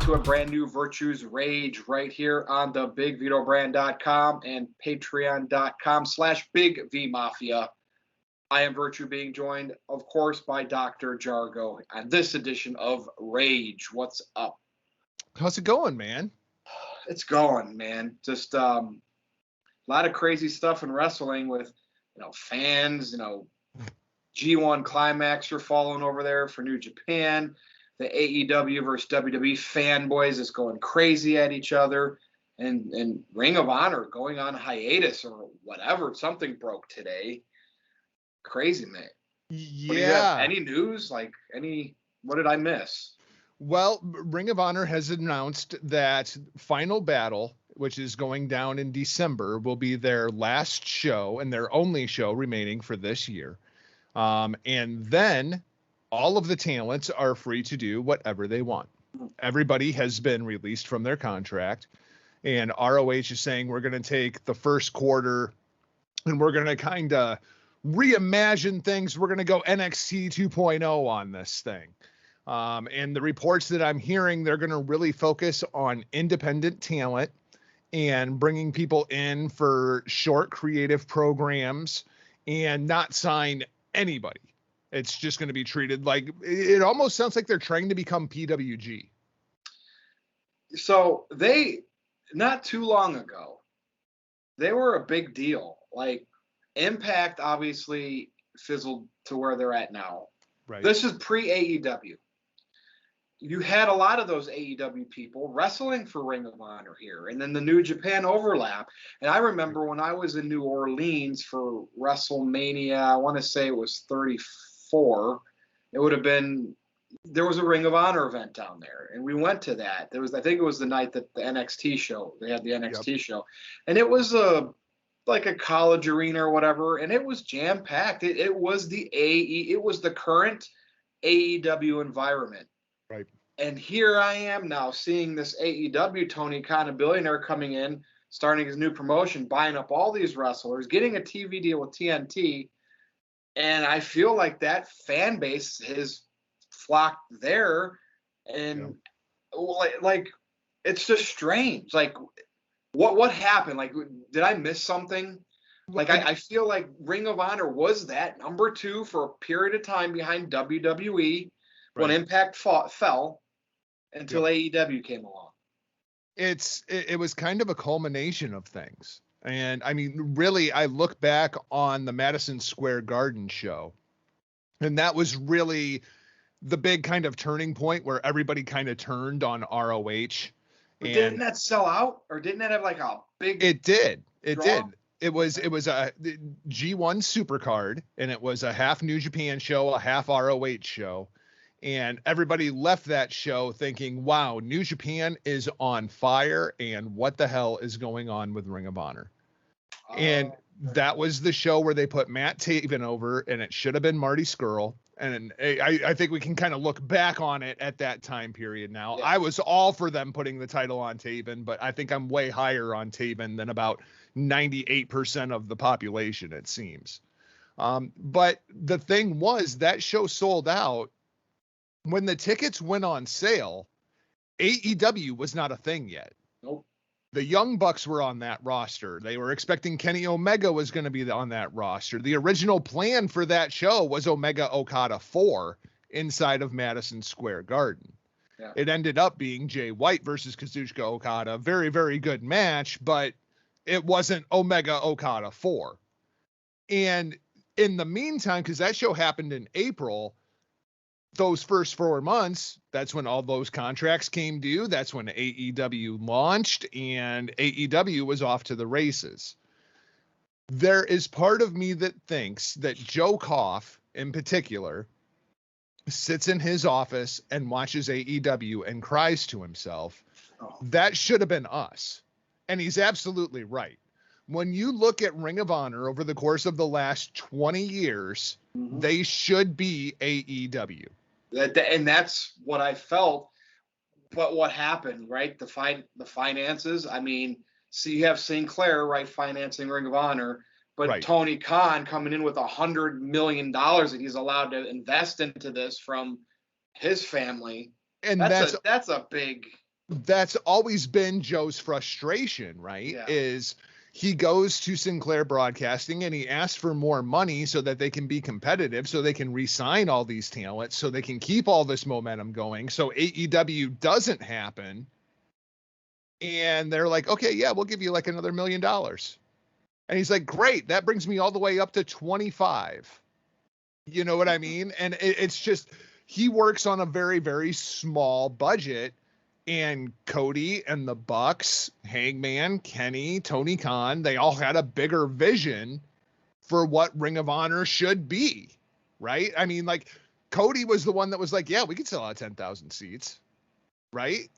to a brand new Virtues Rage right here on the BigVitoBrand.com and Patreon.com/BigVMafia. I am Virtue, being joined, of course, by Dr. Jargo on this edition of Rage. What's up? How's it going, man? It's going, man. Just a lot of crazy stuff in wrestling with, fans, G1 Climax are falling over there for New Japan. The AEW versus WWE fanboys is going crazy at each other. And Ring of Honor going on hiatus or whatever. Something broke today. Crazy, man. Yeah. Any news? What did I miss? Well, Ring of Honor has announced that Final Battle, which is going down in December, will be their last show and their only show remaining for this year. And then all of the talents are free to do whatever they want. Everybody has been released from their contract, and ROH is saying we're going to take the first quarter and we're going to kind of reimagine things. We're going to go NXT 2.0 on this thing. And the reports that I'm hearing, they're going to really focus on independent talent and bringing people in for short creative programs and not sign anybody. It's just going to be treated like, it almost sounds like they're trying to become PWG. So not too long ago, they were a big deal. Like, Impact obviously fizzled to where they're at now. Right. This is pre-AEW. You had a lot of those AEW people wrestling for Ring of Honor here, and then the New Japan overlap. And I remember when I was in New Orleans for WrestleMania, I want to say it was 34. It would have been, there was a Ring of Honor event down there, and we went to that. I think it was the night that the NXT show, they had the NXT show, and it was like a college arena or whatever, and it was jam packed. It was it was the current AEW environment. Right. And here I am now seeing this AEW, Tony Khan, a billionaire, coming in, starting his new promotion, buying up all these wrestlers, getting a TV deal with TNT. And I feel like that fan base has flocked there. And like, it's just strange. Like, what happened? Like, did I miss something? Like, I feel like Ring of Honor was that number 2 for a period of time behind WWE. When Impact fell until AEW came along. It was kind of a culmination of things. And I mean, really, I look back on the Madison Square Garden show, and that was really the big kind of turning point where everybody kind of turned on ROH. But didn't that sell out, or didn't that have like a big? It did. It draw? did. It was a G1 Supercard, and it was a half New Japan show, a half ROH show. And everybody left that show thinking, wow, New Japan is on fire, and what the hell is going on with Ring of Honor? And that was the show where they put Matt Taven over, and it should have been Marty Scurll. And I think we can kind of look back on it at that time period now. Yeah. I was all for them putting the title on Taven, but I think I'm way higher on Taven than about 98% of the population, it seems. But the thing was, that show sold out. When the tickets went on sale, AEW was not a thing yet. Nope. The Young Bucks were on that roster. They were expecting Kenny Omega was going to be on that roster. The original plan for that show was Omega Okada 4 inside of Madison Square Garden. Yeah. It ended up being Jay White versus Kazuchika Okada. Very, very good match, but it wasn't Omega Okada 4. And in the meantime, because that show happened in April, those first 4 months, that's when all those contracts came due. That's when AEW launched, and AEW was off to the races. There is part of me that thinks that Joe Koff, in particular, sits in his office and watches AEW and cries to himself, that should have been us. And he's absolutely right. When you look at Ring of Honor over the course of the last 20 years, they should be AEW. And that's what I felt. But what happened, right? The finances. I mean, so you have Sinclair, right, financing Ring of Honor, but Tony Khan coming in with $100 million that he's allowed to invest into this from his family. And that's a big. that's always been Joe's frustration, right? Yeah. Is he goes to Sinclair Broadcasting and he asks for more money so that they can be competitive, so they can re-sign all these talents, so they can keep all this momentum going, so AEW doesn't happen. And they're like, okay, yeah, we'll give you like another $1 million. And he's like, great, that brings me all the way up to 25. You know what I mean? And it's just, he works on a very, very small budget. And Cody and the Bucks, Hangman, Kenny, Tony Khan, they all had a bigger vision for what Ring of Honor should be, right? I mean, like, Cody was the one that was like, yeah, we could sell out 10,000 seats, right?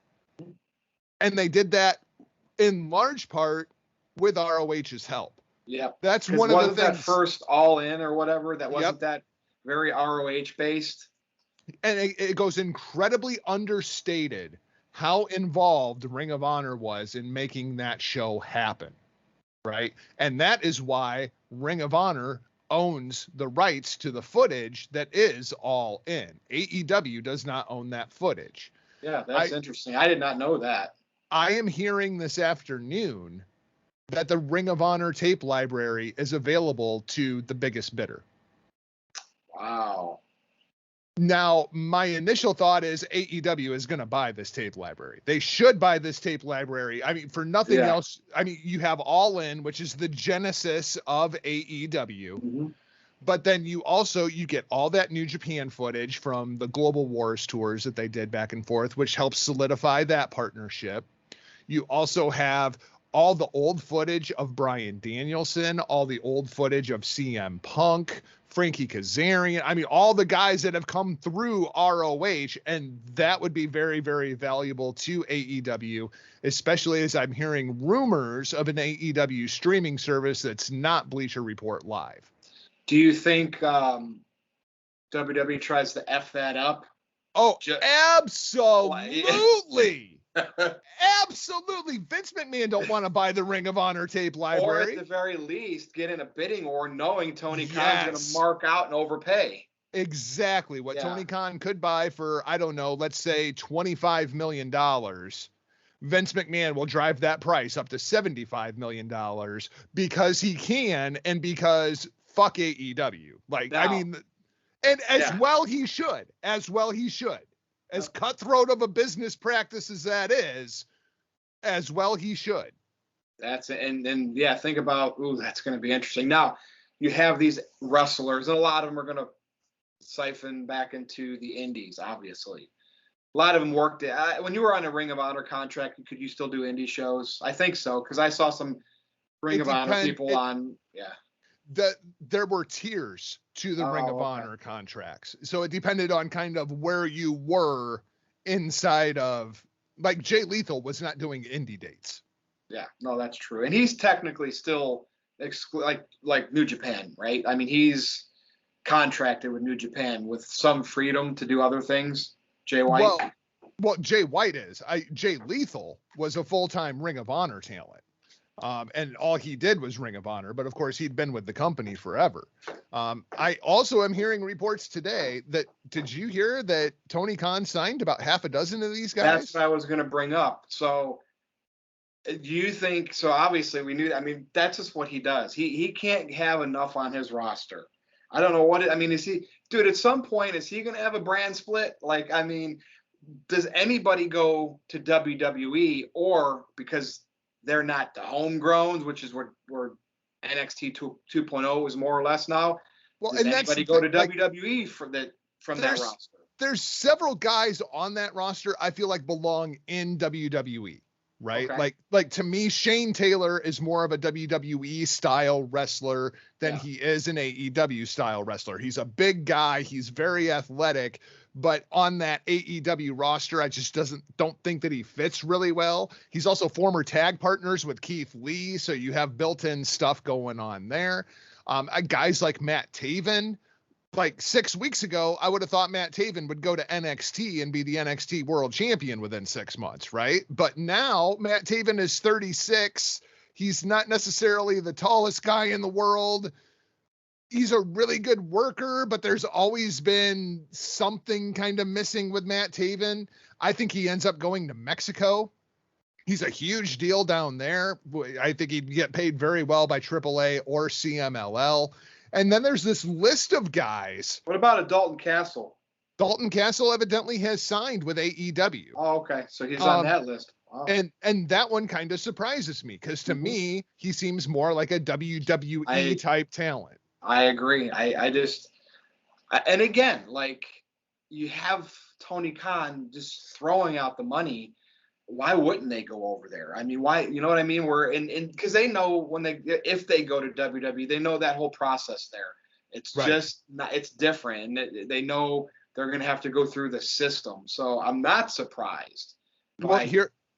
And they did that in large part with ROH's help. Yeah. That's one of the things. That first All In or whatever, that wasn't that very ROH based. And it goes incredibly understated how involved Ring of Honor was in making that show happen, right? And that is why Ring of Honor owns the rights to the footage that is All In. AEW does not own that footage. Yeah, that's interesting. I did not know that. I am hearing this afternoon that the Ring of Honor tape library is available to the biggest bidder. Wow. Now, my initial thought is AEW is going to buy this tape library. They should buy this tape library. I mean, for nothing else. I mean, you have All In, which is the genesis of AEW. Mm-hmm. But then you get all that New Japan footage from the Global Wars tours that they did back and forth, which helps solidify that partnership. You also have all the old footage of Bryan Danielson, all the old footage of CM Punk, Frankie Kazarian. I mean, all the guys that have come through ROH, and that would be very, very valuable to AEW, especially as I'm hearing rumors of an AEW streaming service that's not Bleacher Report Live. Do you think WWE tries to F that up? Oh, absolutely. Absolutely. Vince McMahon don't want to buy the Ring of Honor tape library. Or at the very least, get in a bidding war knowing Tony Khan's going to mark out and overpay. Exactly. What Tony Khan could buy for, I don't know, let's say $25 million. Vince McMahon will drive that price up to $75 million because he can and because fuck AEW. Like, now, I mean, and as well he should. As cutthroat of a business practice as that is, as well he should. That's and think about, that's going to be interesting. Now, you have these wrestlers, and a lot of them are going to siphon back into the indies, obviously. A lot of them worked. When you were on a Ring of Honor contract, could you still do indie shows? I think so, because I saw some Ring of Honor people on. There were tiers to the Ring of Honor contracts. So it depended on kind of where you were inside of, like, Jay Lethal was not doing indie dates. Yeah, no, that's true. And he's technically still like New Japan, right? I mean, he's contracted with New Japan with some freedom to do other things. Jay White. Well, Jay White is. Jay Lethal was a full-time Ring of Honor talent. And all he did was Ring of Honor, but of course he'd been with the company forever. I also am hearing reports today that, did you hear that Tony Khan signed about half a dozen of these guys? That's what I was going to bring up. So do you think, so obviously we knew, I mean, that's just what he does. He can't have enough on his roster. I don't know what is he, dude, at some point, is he going to have a brand split? Like, I mean, does anybody go to WWE, or because they're not the homegrowns, which is where NXT 2.0 is more or less now. Well, does and anybody go to WWE from that roster? There's several guys on that roster I feel like belong in WWE, right? Okay. Like to me, Shane Taylor is more of a WWE style wrestler than he is an AEW style wrestler. He's a big guy. He's very athletic. But on that AEW roster, I just don't think that he fits really well. He's also former tag partners with Keith Lee, so you have built-in stuff going on there. Guys like Matt Taven, like 6 weeks ago, I would have thought Matt Taven would go to NXT and be the NXT World Champion within 6 months, right? But now Matt Taven is 36. He's not necessarily the tallest guy in the world. he's a really good worker, but there's always been something kind of missing with Matt Taven. I think he ends up going to Mexico. He's a huge deal down there. I think he'd get paid very well by AAA or CMLL. And then there's this list of guys. What about a Dalton Castle? Dalton Castle evidently has signed with AEW. Oh, okay. So he's on that list. Wow. And that one kind of surprises me because to me, he seems more like a WWE type talent. I agree. And again, like you have Tony Khan just throwing out the money. Why wouldn't they go over there? I mean, why, you know what I mean? Because they know if they go to WWE, they know that whole process there. It's right. Just not, it's different. And they know they're going to have to go through the system. So I'm not surprised. Well,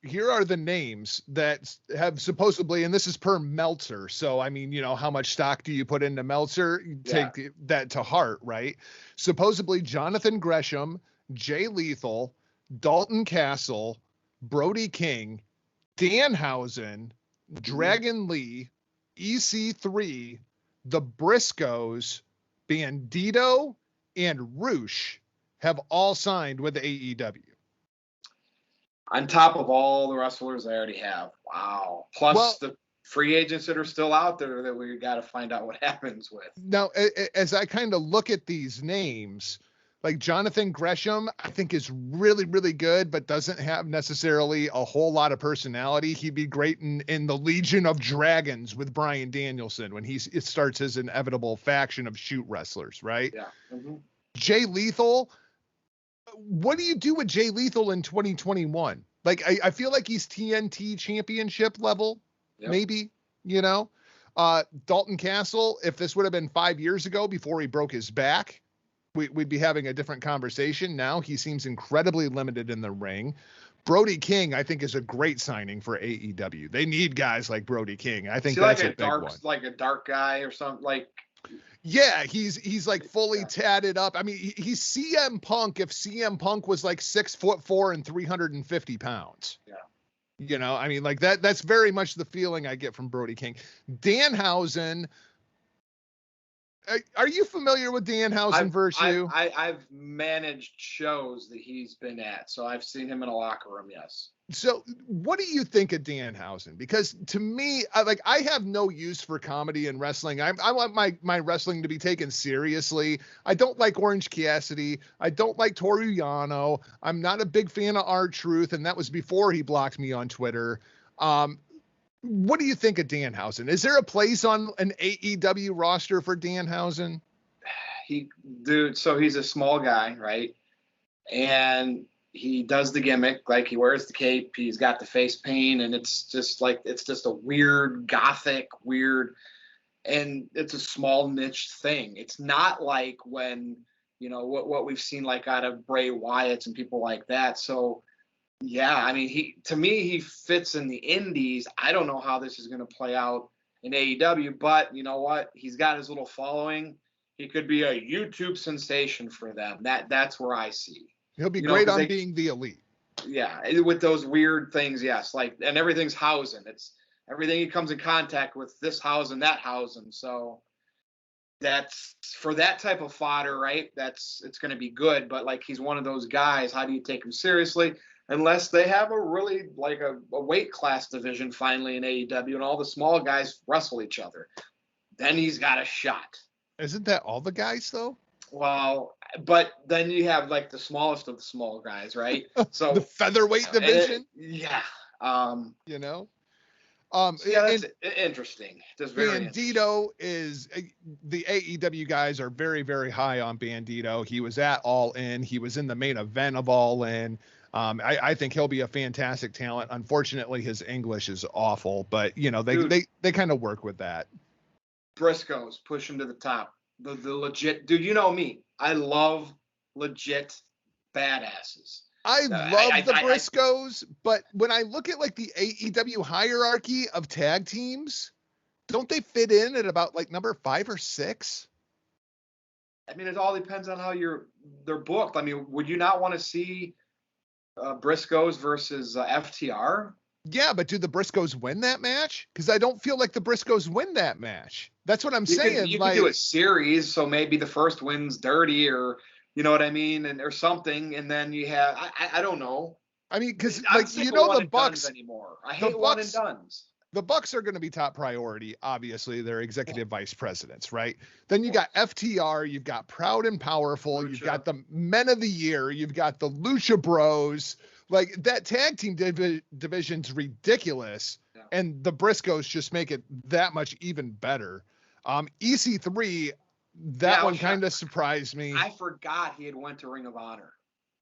here are the names that have supposedly, and this is per Meltzer. So, I mean, how much stock do you put into Meltzer? You take that to heart, right? Supposedly Jonathan Gresham, Jay Lethal, Dalton Castle, Brody King, Danhausen, Dragon Lee, EC3, the Briscoes, Bandito, and Roosh have all signed with AEW. On top of all the wrestlers they already have. Wow. Plus the free agents that are still out there that we got to find out what happens with. Now, as I kind of look at these names, like Jonathan Gresham, I think is really, really good, but doesn't have necessarily a whole lot of personality. He'd be great in the Legion of Dragons with Bryan Danielson when it starts his inevitable faction of shoot wrestlers, right? Yeah. Mm-hmm. Jay Lethal. What do you do with Jay Lethal in 2021? Like, I feel like he's TNT championship level, maybe, Dalton Castle, if this would have been 5 years ago before he broke his back, we'd be having a different conversation. Now he seems incredibly limited in the ring. Brody King, I think, is a great signing for AEW. They need guys like Brody King. I think that's like a big one. Like a dark guy or something like. Yeah, he's like fully tatted up. I mean, he's CM Punk if CM Punk was like 6'4" and 350 pounds. Yeah. I mean, like that's very much the feeling I get from Brody King. Danhausen. Are you familiar with Danhausen Virtue? I've managed shows that he's been at, so I've seen him in a locker room, yes. So what do you think of Danhausen? Because to me, I have no use for comedy and wrestling. I want my wrestling to be taken seriously. I don't like Orange Cassidy. I don't like Toru Yano. I'm not a big fan of R-Truth, and that was before he blocked me on Twitter. What do you think of Danhausen? Is there a place on an AEW roster for Danhausen? So he's a small guy, right? And he does the gimmick, like he wears the cape, he's got the face paint, and it's just a weird gothic, and it's a small niche thing. It's not like when, what we've seen like out of Bray Wyatt and people like that. So yeah, I mean, he fits in the indies. I don't know how this is going to play out in AEW, but you know what? He's got his little following. He could be a YouTube sensation for them. That's where I see. He'll be great on being the elite. Yeah, with those weird things, yes. And everything's housing. It's everything he comes in contact with, this housing, that housing. So that's for that type of fodder, right? It's going to be good. But like he's one of those guys. How do you take him seriously? Unless they have a really like a weight class division finally in AEW and all the small guys wrestle each other, then he's got a shot. Isn't that all the guys though? Well, but then you have like the smallest of the small guys, right? So the featherweight division. That's interesting. Just very Bandito is the AEW guys are very, very high on Bandito. He was at All In. He was in the main event of All In. I think he'll be a fantastic talent. Unfortunately, his English is awful, but they kind of work with that. Briscoes push him to the top. The legit dude, you know me. I love legit badasses. I love the Briscoes, but when I look at like the AEW hierarchy of tag teams, don't they fit in at about like number 5 or 6? I mean, it all depends on how they're booked. I mean, would you not want to see Briscoes versus FTR? Yeah, but do the Briscoes win that match? Because I don't feel like the Briscoes win that match. That's what I'm saying. You could do a series, so maybe the first wins dirty, or you know what I mean, and or something, and then you have I don't know. I mean, because I'm sick of one and dones anymore. I hate one and dones. The Bucks are going to be top priority. Obviously, they're executive vice presidents, right? Then you got FTR, you've got Proud and Powerful, you've got the Men of the Year, you've got the Lucha Bros. Like that tag team division's ridiculous, and the Briscoes just make it that much even better. EC3, that one kind of surprised me. I forgot he had went to Ring of Honor.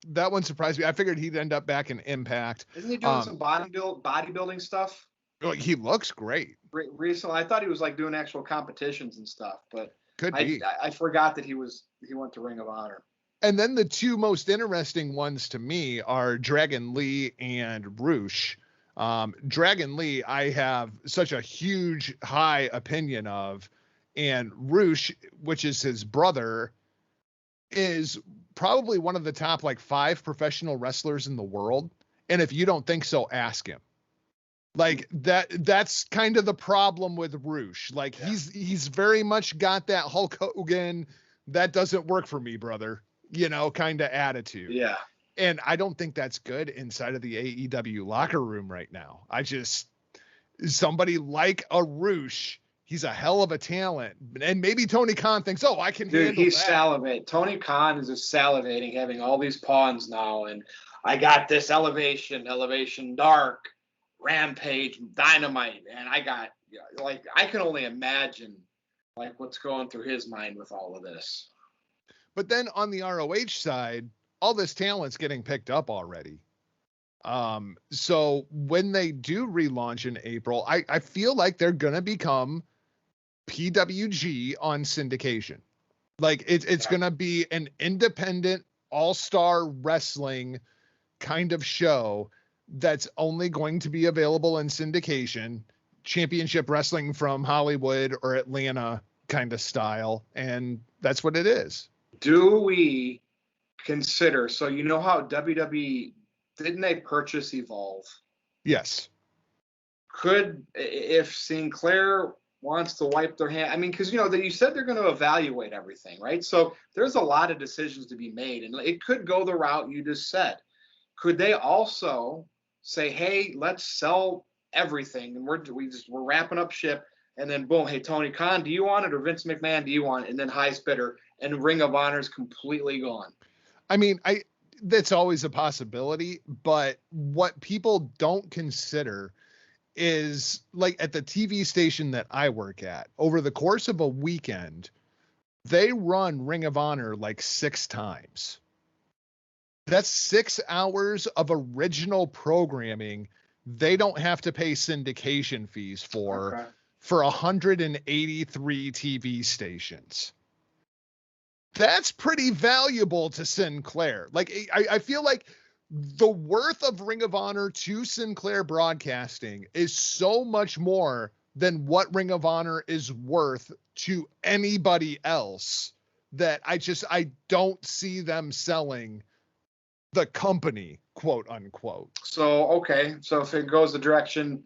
That one surprised me. I figured he'd end up back in Impact. Isn't he doing some bodybuilding stuff? Well, he looks great. Recently, I thought he was like doing actual competitions and stuff, but could be. I forgot that he went to Ring of Honor. And then the two most interesting ones to me are Dragon Lee and Roosh. Dragon Lee, I have such a huge, high opinion of, and Roosh, which is his brother, is probably one of the top like 5 professional wrestlers in the world. And if you don't think so, ask him. Like that's kind of the problem with Roosh. Like he's very much got that Hulk Hogan, that doesn't work for me, brother, kind of attitude. Yeah. And I don't think that's good inside of the AEW locker room right now. Somebody like a Roosh, he's a hell of a talent. And maybe Tony Khan thinks, I can handle that. He's salivating. Tony Khan is just salivating, having all these pawns now. And I got this elevation dark, Rampage, Dynamite, and I can only imagine like what's going through his mind with all of this. But then on the ROH side, all this talent's getting picked up already. So when they do relaunch in April, I feel like they're gonna become PWG on syndication. Like it's gonna be an independent all-star wrestling kind of show that's only going to be available in syndication, championship wrestling from Hollywood or Atlanta kind of style. And that's what it is. Do we consider, so you know how WWE, didn't they purchase Evolve? Yes. If Sinclair wants to wipe their hand, I mean, because you said they're going to evaluate everything, right? So there's a lot of decisions to be made, and it could go the route you just said. Could they also say, hey, let's sell everything, and we're wrapping up ship, and then boom, hey, Tony Khan, do you want it, or Vince McMahon, do you want it? And then highest bidder, and Ring of Honor is completely gone. I mean, that's always a possibility, but what people don't consider is, like, at the TV station that I work at, over the course of a weekend, they run Ring of Honor like 6 times. That's 6 hours of original programming they don't have to pay syndication fees for 183 TV stations. That's pretty valuable to Sinclair. Like, I feel like the worth of Ring of Honor to Sinclair Broadcasting is so much more than what Ring of Honor is worth to anybody else that I don't see them selling the company, quote unquote. So if it goes the direction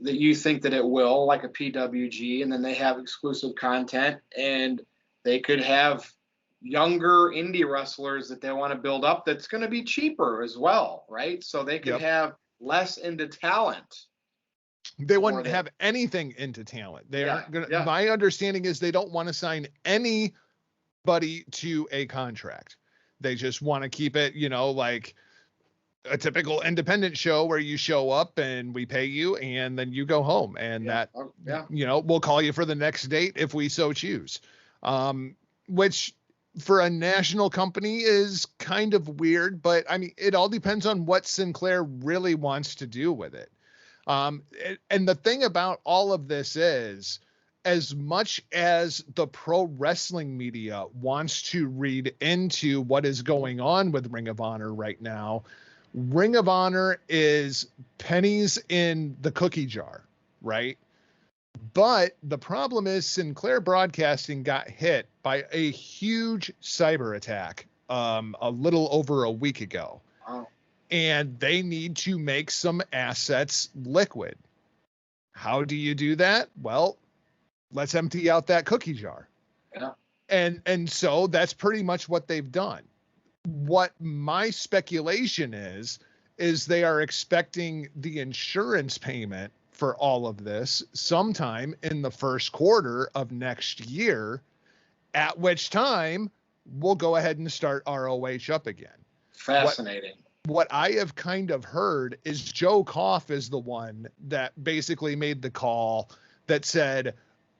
that you think that it will, like a PWG, and then they have exclusive content, and they could have younger indie wrestlers that they want to build up, that's going to be cheaper as well, right? So they could have less into talent. They wouldn't have anything into talent. They aren't going to. My understanding is they don't want to sign anybody to a contract. They just want to keep it, like a typical independent show where you show up and we pay you and then you go home, and we'll call you for the next date if we so choose. Which for a national company is kind of weird, but I mean, it all depends on what Sinclair really wants to do with it. And the thing about all of this is, as much as the pro wrestling media wants to read into what is going on with Ring of Honor right now, Ring of Honor is pennies in the cookie jar, right? But the problem is Sinclair Broadcasting got hit by a huge cyber attack a little over a week ago. Wow. and they need to make some assets liquid. How do you do that? Well, let's empty out that cookie jar. Yeah. And so that's pretty much what they've done. What my speculation is they are expecting the insurance payment for all of this sometime in the first quarter of next year, at which time we'll go ahead and start ROH up again. Fascinating. What I have kind of heard is Joe Koff is the one that basically made the call that said,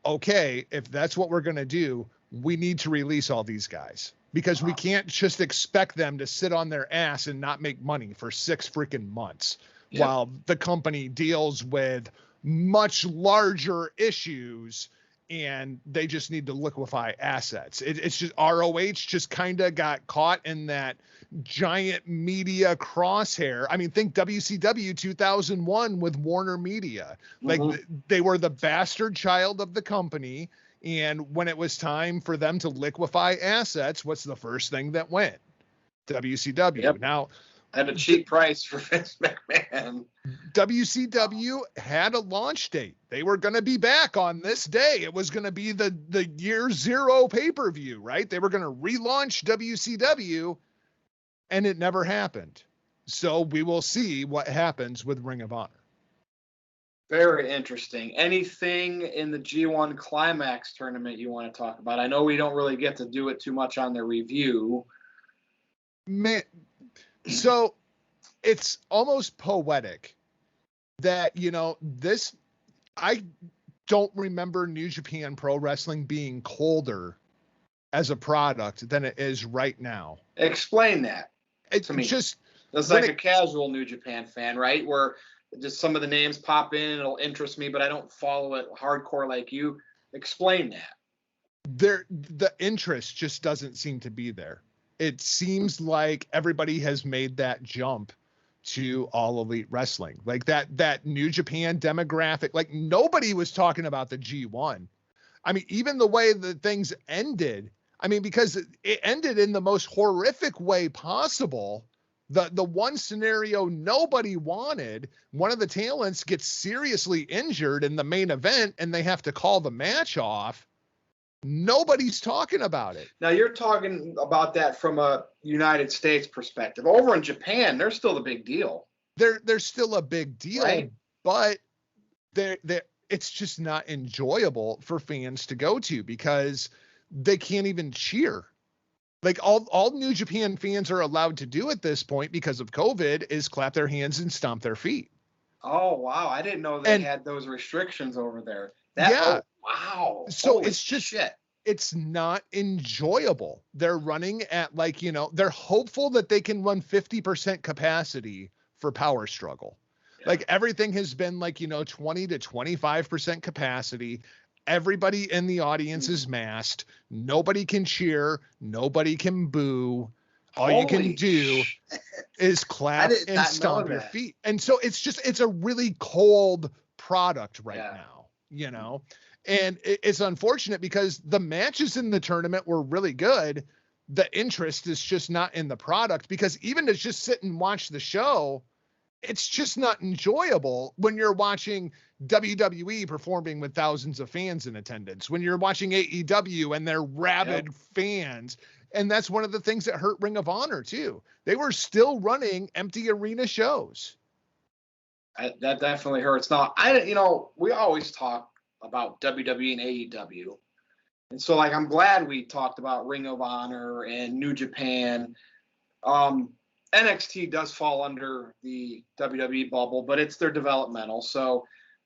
okay, if that's what we're going to do, we need to release all these guys, because we can't just expect them to sit on their ass and not make money for 6 freaking months while the company deals with much larger issues and they just need to liquefy assets. It's just ROH just kind of got caught in that giant media crosshair. I mean, think WCW 2001 with Warner Media. Like they were the bastard child of the company. And when it was time for them to liquefy assets, what's the first thing that went? WCW. Yep. Now, at a cheap price for Vince McMahon. WCW had a launch date. They were going to be back on this day. It was going to be the year 0 pay-per-view, right? They were going to relaunch WCW, and it never happened. So we will see what happens with Ring of Honor. Very interesting. Anything in the G1 Climax tournament you want to talk about? I know we don't really get to do it too much on the review. Man, so it's almost poetic that, you know, this, I don't remember New Japan Pro Wrestling being colder as a product than it is right now. Explain that to me. Just, it's like a casual New Japan fan, right? Where just some of the names pop in and it'll interest me, but I don't follow it hardcore like you. Explain that. The interest just doesn't seem to be there. It seems like everybody has made that jump to All Elite Wrestling. Like that New Japan demographic, like nobody was talking about the G1. I mean, even the way that things ended, I mean, because it ended in the most horrific way possible. The one scenario nobody wanted, one of the talents gets seriously injured in the main event and they have to call the match off. Nobody's talking about it. Now you're talking about that from a United States perspective. Over in Japan, they're still the big deal. They're still a big deal, right? But it's just not enjoyable for fans to go to because they can't even cheer. Like all New Japan fans are allowed to do at this point because of COVID is clap their hands and stomp their feet. Oh, wow. I didn't know they had those restrictions over there. Wow. So Holy it's just, shit. It's not enjoyable. They're running at like, you know, they're hopeful that they can run 50% capacity for Power Struggle. Yeah. Like everything has been like, you know, 20 to 25% capacity. Everybody in the audience is masked. Nobody can cheer. Nobody can boo. All you can do is clap and stomp your feet. And so it's a really cold product right now, you know, and it's unfortunate because the matches in the tournament were really good. The interest is just not in the product because even to just sit and watch the show, it's just not enjoyable when you're watching WWE performing with thousands of fans in attendance, when you're watching AEW and they're rabid fans. And that's one of the things that hurt Ring of Honor too. They were still running empty arena shows. That definitely hurts. Now, we always talk about WWE and AEW. And so like, I'm glad we talked about Ring of Honor and New Japan. NXT does fall under the WWE bubble, but it's their developmental. So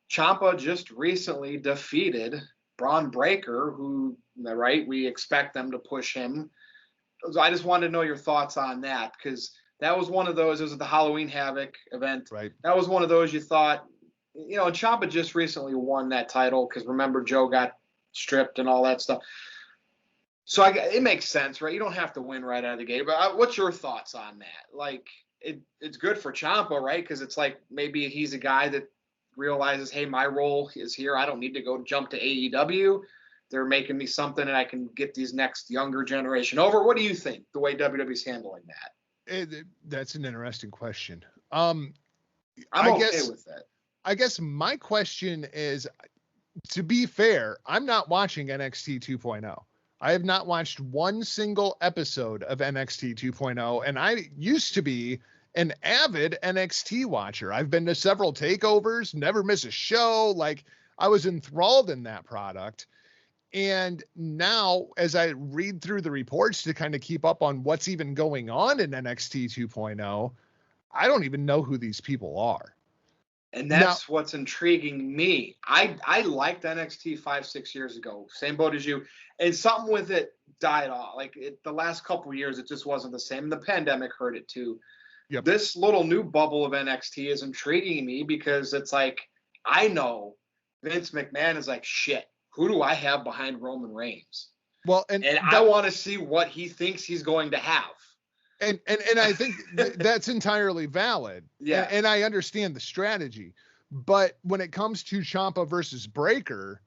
Ciampa just recently defeated Braun Breaker, who, right, we expect them to push him. So I just wanted to know your thoughts on that, because that was one of those, it was at the Halloween Havoc event. Right. That was one of those you thought, you know, Ciampa just recently won that title because remember Joe got stripped and all that stuff. So it makes sense, right? You don't have to win right out of the gate. But what's your thoughts on that? Like, it's good for Ciampa, right? Because it's like maybe he's a guy that realizes, hey, my role is here. I don't need to go jump to AEW. They're making me something and I can get these next younger generation over. What do you think, the way WWE's handling that? That's an interesting question. I'm I okay guess with that. I guess my question is, to be fair, I'm not watching NXT 2.0. I have not watched one single episode of NXT 2.0, and I used to be an avid NXT watcher. I've been to several takeovers, never miss a show. Like, I was enthralled in that product. And now, as I read through the reports to kind of keep up on what's even going on in NXT 2.0, I don't even know who these people are. And that's what's intriguing me. I liked NXT 5-6 years ago, same boat as you, and something with it died off. Like the last couple of years, it just wasn't the same. The pandemic hurt it too. Yep. This little new bubble of NXT is intriguing me because it's like, I know Vince McMahon is like, shit, who do I have behind Roman Reigns? Well, and I want to see what he thinks he's going to have. And I think that's entirely valid. Yeah. And I understand the strategy. But when it comes to Ciampa versus Breakker,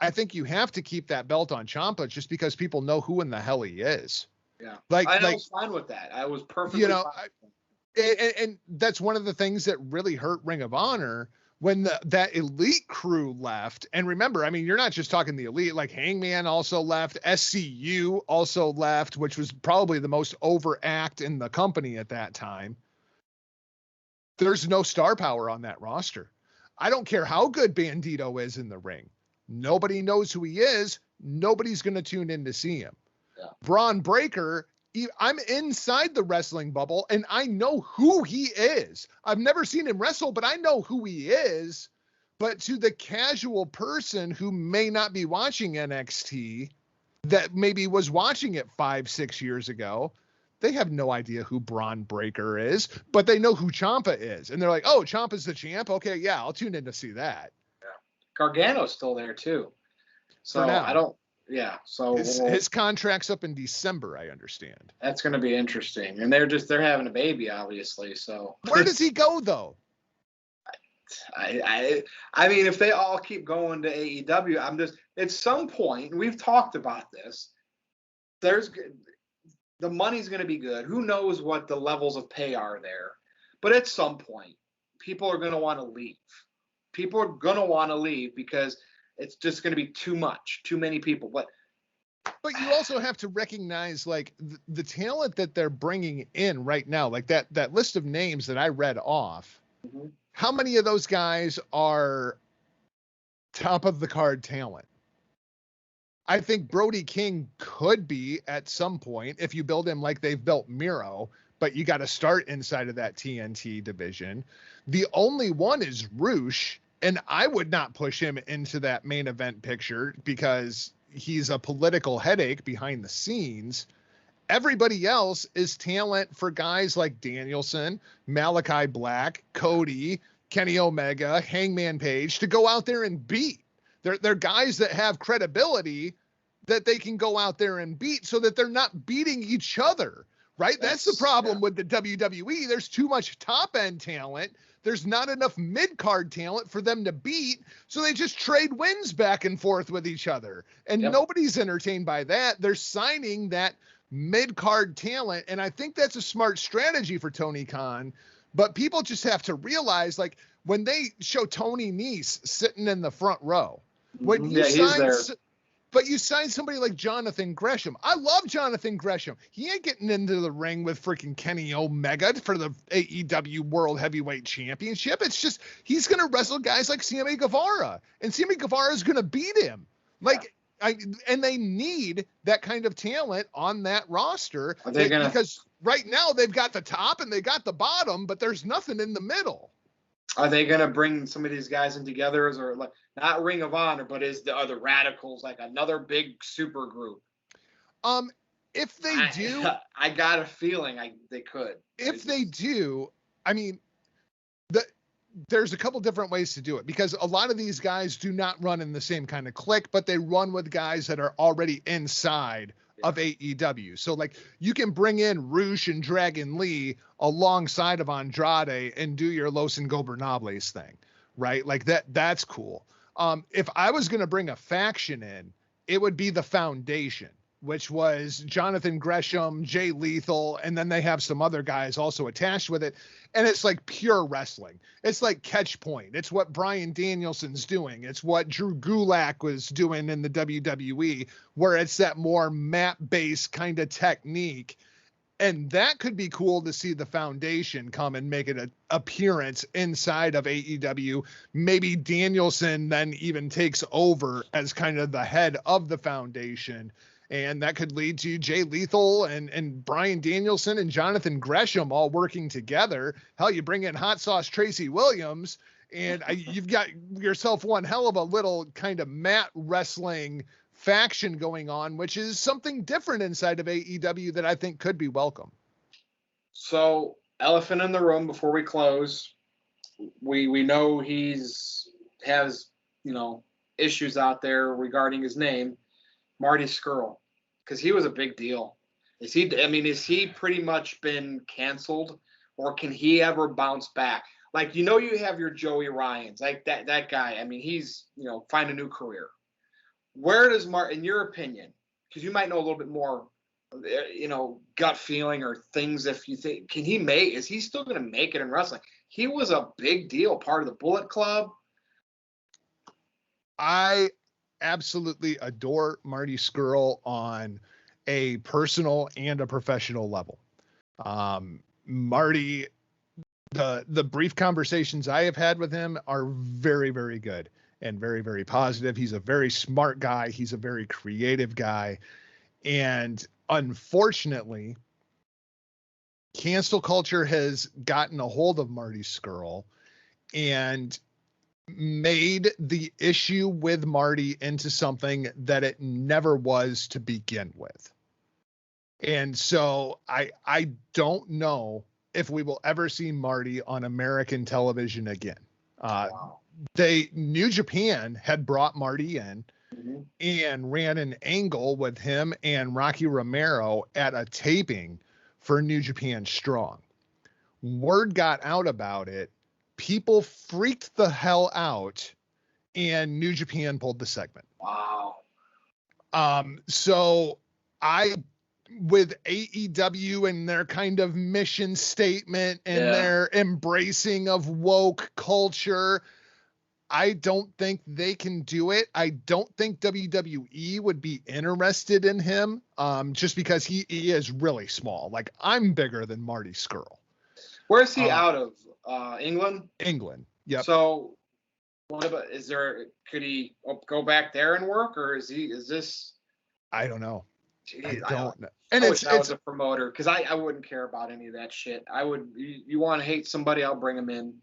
I think you have to keep that belt on Ciampa just because people know who in the hell he is. Yeah. I was fine with that. I was perfectly fine. And that's one of the things that really hurt Ring of Honor when that elite crew left. And remember, I mean, you're not just talking the elite, like Hangman also left, SCU also left, which was probably the most over act in the company at that time. There's no star power on that roster. I don't care how good Bandito is in the ring. Nobody knows who he is. Nobody's going to tune in to see him. Yeah. Braun Breaker, I'm inside the wrestling bubble and I know who he is. I've never seen him wrestle, but I know who he is. But to the casual person who may not be watching NXT, that maybe was watching it 5-6 years ago, they have no idea who Braun Breaker is, but they know who Ciampa is. And they're like, oh, Ciampa's the champ. Okay, yeah, I'll tune in to see that. Yeah. Gargano's still there too. So I don't. Yeah, so his contract's up in December, I understand. That's going to be interesting, and they're having a baby, obviously. So where does he go though? I mean, if they all keep going to AEW, I'm just at some point. We've talked about this. The money's going to be good. Who knows what the levels of pay are there? But at some point, people are going to want to leave. People are going to want to leave because it's just going to be too much, too many people. But you also have to recognize like the talent that they're bringing in right now, like that list of names that I read off. Mm-hmm. How many of those guys are top of the card talent? I think Brody King could be at some point if you build him like they've built Miro, but you got to start inside of that TNT division. The only one is Roosh. And I would not push him into that main event picture because he's a political headache behind the scenes. Everybody else is talent for guys like Danielson, Malachi Black, Cody, Kenny Omega, Hangman Page to go out there and beat. They're guys that have credibility that they can go out there and beat so that they're not beating each other, right? That's the problem with the WWE. There's too much top end talent. There's not enough mid-card talent for them to beat, so they just trade wins back and forth with each other. And nobody's entertained by that. They're signing that mid-card talent, and I think that's a smart strategy for Tony Khan. But people just have to realize, like, when they show Tony Nese sitting in the front row, when you but you sign somebody like Jonathan Gresham. I love Jonathan Gresham. He ain't getting into the ring with freaking Kenny Omega for the AEW World Heavyweight Championship. It's just he's going to wrestle guys like Sammy Guevara, and Sammy Guevara is going to beat him. And they need that kind of talent on that roster because right now they've got the top and they got the bottom, but there's nothing in the middle. Are they going to bring some of these guys in together as, or like not Ring of Honor, but is the other Radicals like another big super group? If they do, I got a feeling they could. If they do, I mean, there's a couple different ways to do it because a lot of these guys do not run in the same kind of clique, but they run with guys that are already inside of AEW. So like you can bring in Roosh and Dragon Lee alongside of Andrade and do your Los Ingobernables thing, right? Like that's cool. If I was going to bring a faction in, it would be the Foundation. which was Jonathan Gresham, Jay Lethal, and then they have some other guys also attached with it. And it's like pure wrestling. It's like Catch Point. It's what Bryan Danielson's doing. It's what Drew Gulak was doing in the WWE, where it's that more mat-based kind of technique. And that could be cool to see the Foundation come and make an appearance inside of AEW. Maybe Danielson then even takes over as kind of the head of the Foundation. And that could lead to Jay Lethal and Bryan Danielson and Jonathan Gresham all working together. Hell, you bring in Hot Sauce Tracy Williams, and you've got yourself one hell of a little kind of mat wrestling faction going on, which is something different inside of AEW that I think could be welcome. So, elephant in the room before we close. We know has issues out there regarding his name, Marty Scurll, because he was a big deal. Is he pretty much been canceled, or can he ever bounce back? Like, you have your Joey Ryans, like that guy. I mean, he's, find a new career. Where does in your opinion, because you might know a little bit more, gut feeling or things, if you think, is he still going to make it in wrestling? He was a big deal, part of the Bullet Club. I absolutely adore Marty Scurll on a personal and a professional level. Marty, the brief conversations I have had with him are very, very good and very, very positive. He's a very smart guy. He's a very creative guy. And unfortunately, cancel culture has gotten a hold of Marty Scurll and made the issue with Marty into something that it never was to begin with. And so I don't know if we will ever see Marty on American television again. Wow. New Japan had brought Marty in and ran an angle with him and Rocky Romero at a taping for New Japan Strong. Word got out about it. People freaked the hell out, and New Japan pulled the segment. Wow. So with AEW and their kind of mission statement and their embracing of woke culture, I don't think they can do it. I don't think WWE would be interested in him, just because he is really small. Like, I'm bigger than Marty Scurll. Where's he out of? England? England. Yep. So what about, could he go back there and work, or is this? I don't know. Geez, I don't know. And I was a promoter, because I wouldn't care about any of that shit. You want to hate somebody, I'll bring them in.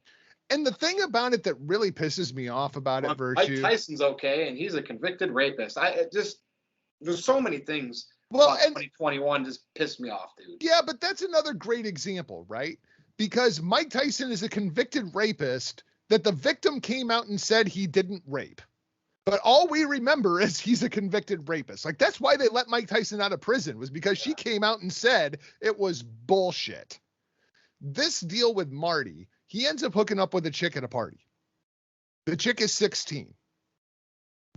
And the thing about it that really pisses me off about it, Virtue. Mike Tyson's okay, and he's a convicted rapist. There's so many things. Well, about 2021 just pissed me off, dude. Yeah, but that's another great example, right? Because Mike Tyson is a convicted rapist that the victim came out and said he didn't rape. But all we remember is he's a convicted rapist. Like, that's why they let Mike Tyson out of prison, was because she came out and said it was bullshit. This deal with Marty, he ends up hooking up with a chick at a party. The chick is 16.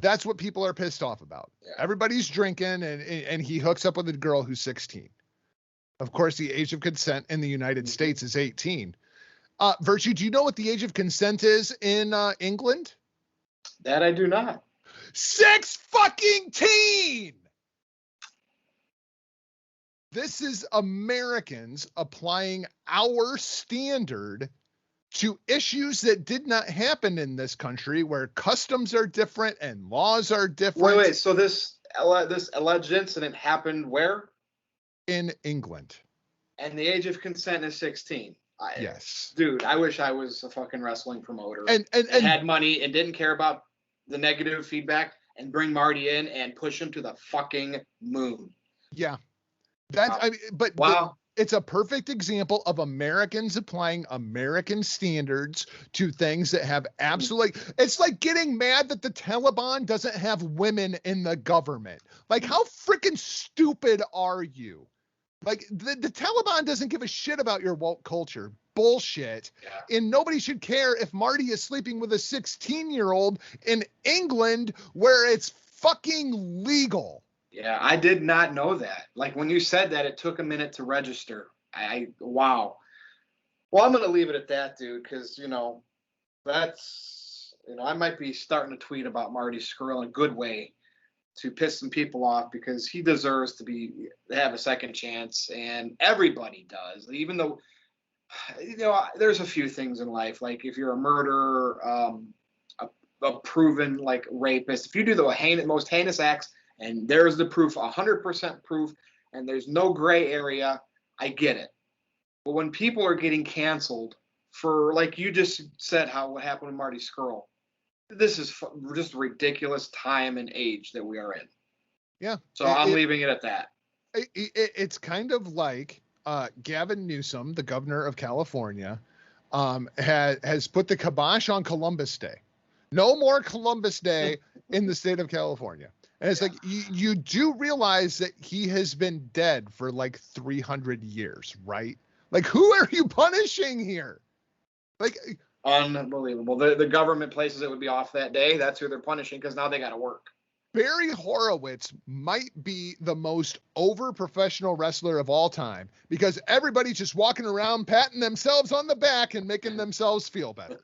That's what people are pissed off about. Yeah. Everybody's drinking, and he hooks up with a girl who's 16. Of course, the age of consent in the United States is 18. Virtue, do you know what the age of consent is in England? That I do not. 16. This is Americans applying our standard to issues that did not happen in this country, where customs are different and laws are different. Wait. So this alleged incident happened where? In England. And the age of consent is 16. Yes. Dude, I wish I was a fucking wrestling promoter and had money and didn't care about the negative feedback, and bring Marty in and push him to the fucking moon. Yeah. That's, wow. But it's a perfect example of Americans applying American standards to things that have absolutely, it's like getting mad that the Taliban doesn't have women in the government. Like, how freaking stupid are you? Like, the Taliban doesn't give a shit about your woke culture. Bullshit. Yeah. And nobody should care if Marty is sleeping with a 16-year-old in England, where it's fucking legal. Yeah, I did not know that. Like when you said that, it took a minute to register. Wow. Well, I'm gonna leave it at that, dude, because that's I might be starting to tweet about Marty Scurll in a good way to piss some people off because he deserves to have a second chance, and everybody does. Even though there's a few things in life, like if you're a murderer, a proven like rapist, if you do the most heinous acts, and there's the proof, 100% proof, and there's no gray area, I get it. But when people are getting canceled for, like you just said, what happened with Marty Scurll, this is just a ridiculous time and age that we are in. Yeah. So I'm leaving it at that. It's kind of like Gavin Newsom, the governor of California, has put the kibosh on Columbus Day. No more Columbus Day in the state of California. And it's like, you do realize that he has been dead for like 300 years, right? Like, who are you punishing here? Like, unbelievable. The government places it would be off that day. That's who they're punishing because now they got to work. Barry Horowitz might be the most over professional wrestler of all time because everybody's just walking around patting themselves on the back and making themselves feel better.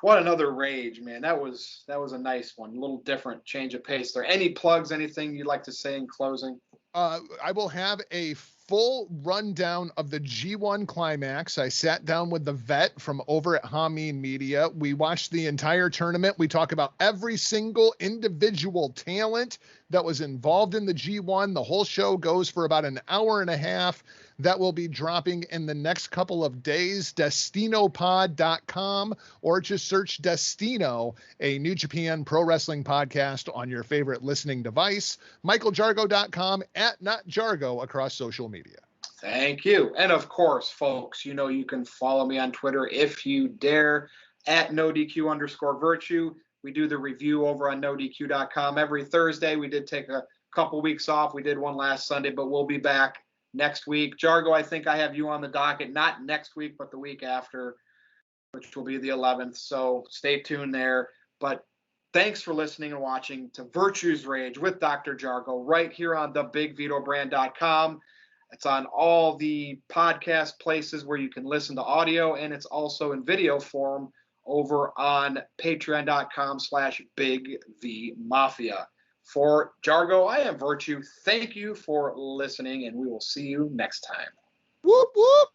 What another rage, man. That was a nice one. A little different change of pace there. Any plugs, anything you'd like to say in closing? I will have a full rundown of the G1 climax. I sat down with the vet from over at Hameen Media. We watched the entire tournament. We talk about every single individual talent that was involved in the G1. The whole show goes for about an hour and a half. That will be dropping in the next couple of days. DestinoPod.com, or just search Destino, a New Japan Pro Wrestling podcast on your favorite listening device. MichaelJargo.com, @NotJargo across social media. Thank you. And of course, folks, you can follow me on Twitter if you dare, @NoDQ_virtue. We do the review over on NoDQ.com every Thursday. We did take a couple weeks off. We did one last Sunday, but we'll be back next week. Jargo, I think I have you on the docket, not next week, but the week after, which will be the 11th. So stay tuned there. But thanks for listening and watching to Virtue's Rage with Dr. Jargo right here on thebigvitobrand.com. It's on all the podcast places where you can listen to audio, and it's also in video form over on patreon.com/BigVMafia. For Jargo, I am Virtue. Thank you for listening, and we will see you next time. Whoop, whoop.